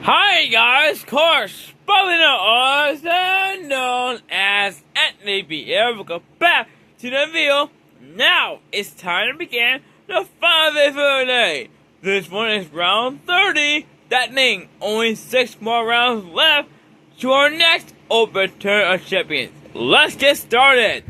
Hi guys, course, spelling us and known as Anthony B. Welcome back to the video. Now it's time to begin the final video for the day. This one is round 30. That means only 6 more rounds left to our next Open Tournament of Champions. Let's get started.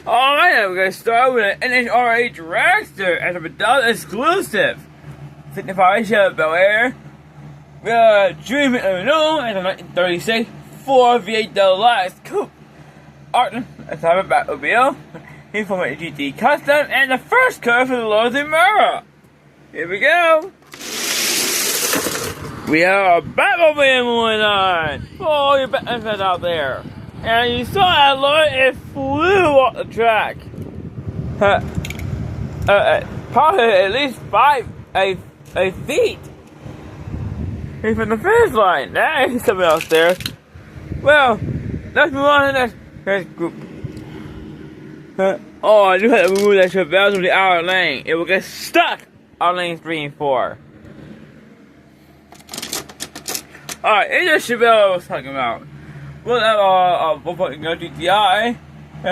Alright, we're going to start with an NHRA Dragster as a Medalla exclusive. 55 Chevy Bel Air. We have Dream Unknown as a 1936 Ford V8 Deluxe Coupe. Arden as a Batmobile. He's from a GT Custom and the first car for the Lord Mirror. Here we go. We have a Batmobile moving on. Oh, your Batman fans out there. And you saw that Lord, it flew off the track. Probably at least 5 feet. He's from the finish line. That is something else there. Well, let's move on to the next group. Oh, I do have to remove that Chevelle from the outer lane. It will get stuck on lanes 3 and 4. Alright, it's the Chevelle I was talking about. We'll have a 1.0 GTI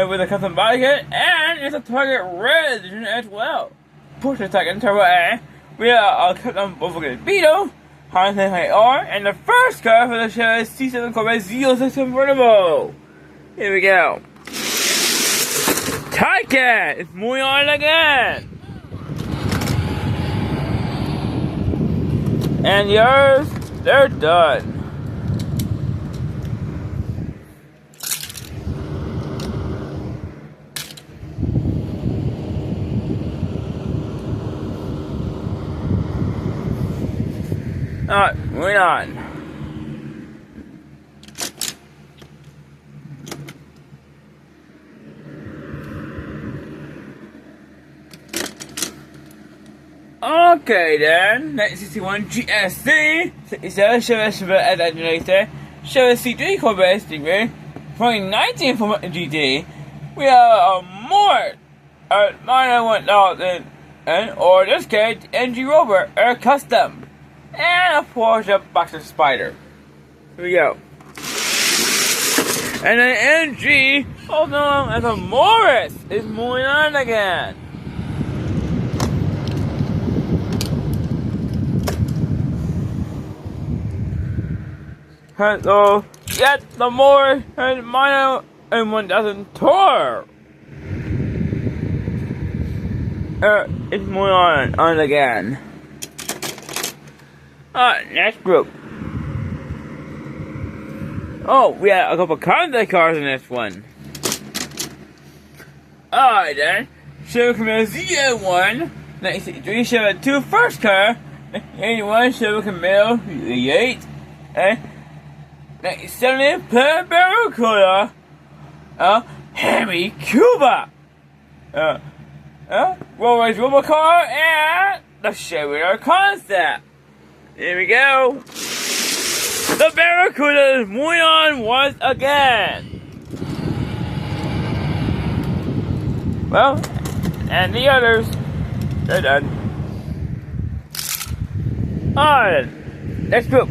with a custom body kit, and it's a Target Red edition as well. Porsche Taycan Turbo A. We have a custom Volkswagen Beetle, Honda R, and the first car for the Chevy C7 Corvette Z06 convertible. Here we go. Taycan is moving on again. And yours, they're done. Alright, moving on. Okay then, 1961 GSC, 67 Chevy as I later, Chevy C3 Corvette Stingray, 2019 from GT. We have a more minor 1000, or in this case, MG Rover Air Custom. And a Porsche Boxer Spider. Here we go. And an MG, also known as a Morris, is moving on again. So, get the Morris and minor and 1000 Tour. It's moving on again. Alright, next group. Oh, we have a couple concept cars in this one. Alright then. Chevy Camaro ZN1, 1963 Chevy 2 first car, 1981 Chevy Camaro Z8, and 1970 Plymouth Barracuda, Hemi Cuba, Rolls-Royce Robocar, and the Chevy Concept. Here we go. The Barracuda is moving on once again. Well, and the others, they're done. Alright, next group.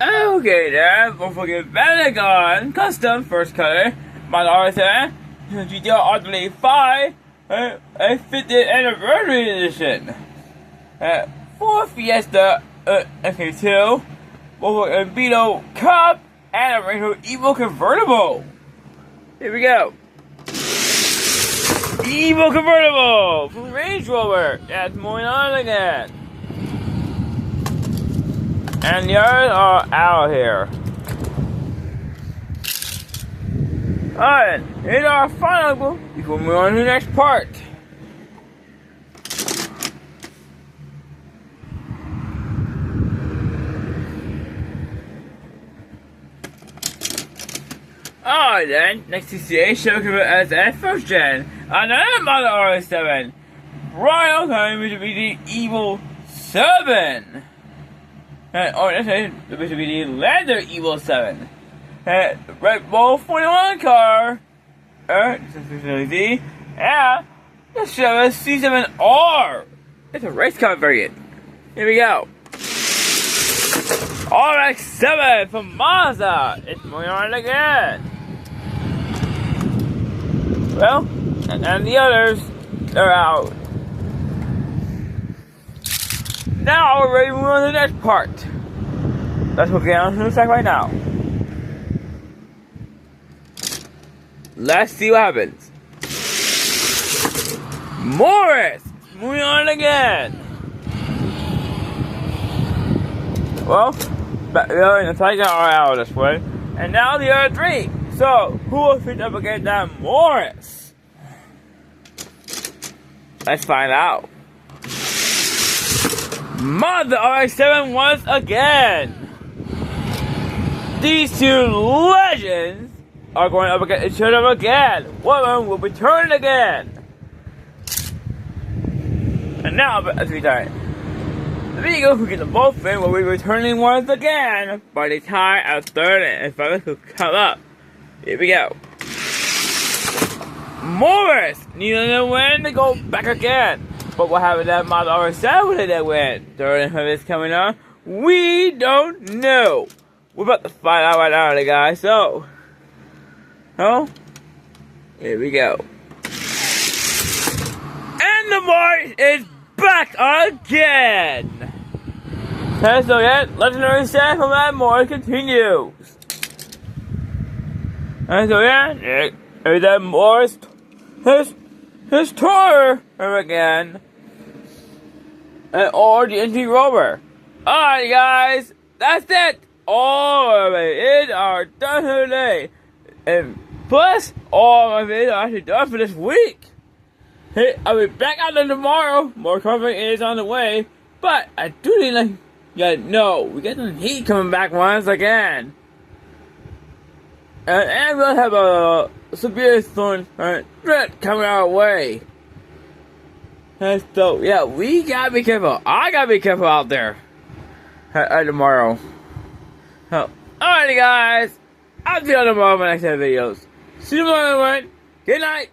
Okay then, don't forget Vanagon Custom First Color, Model R7, GTR R 5, a 50th Anniversary Edition, Ford Fiesta FK2, Volkswagen Beetle Cup, and a Range Rover Evo Convertible. Here we go. Evo Convertible from Range Rover. That's moving on again. And the others are out here. Alright, here's our final group before we move on to the next part. Alright then, next CCA Chevy Camaro SF first gen, another Model R7, Royal Time Mitsubishi Evil 7. This is the Mitsubishi Lander Evil 7. Red Bull 41 car. This is and the Chevy C7R. It's a race car variant. Here we go. RX-7 from Mazda. It's moving on again. Well, and the others, they're out. Now we're ready to move on to the next part. Let's go get on to the track right now. Let's see what happens. Morris, moving on again. Well, the Tiger are out this way, and now the other three. So, who will fit up against that Morris? Let's find out. Mazda RX-7 once again. These two legends are going up against each other again. One of them will be turning again. And now, as we die. The vehicle who get the both in will be returning once again by the time our third and fourth will come up. Here we go. Morris needing a win to go back again. But what happened to that Mazda RX-7 when they win? Third and fifth is coming up. We don't know. We're about to find out right now, guys. So, here we go. And the Morris is back again! Okay, so yeah, legendary set from that Morris continues. And so yeah, that Morris, his tour again. Or the NT Rover. Alright guys, that's it! All of it is our done for today. And plus, all of it is actually done for this week. Hey, I'll be back out there tomorrow. More coverage is on the way. But I do need to let you know we got some heat coming back once again. And we'll have a severe storm threat coming our way. And so, yeah, we gotta be careful. I gotta be careful out there tomorrow. So, alrighty, guys. I'll see you tomorrow in my next videos. See you tomorrow, everyone. Good night.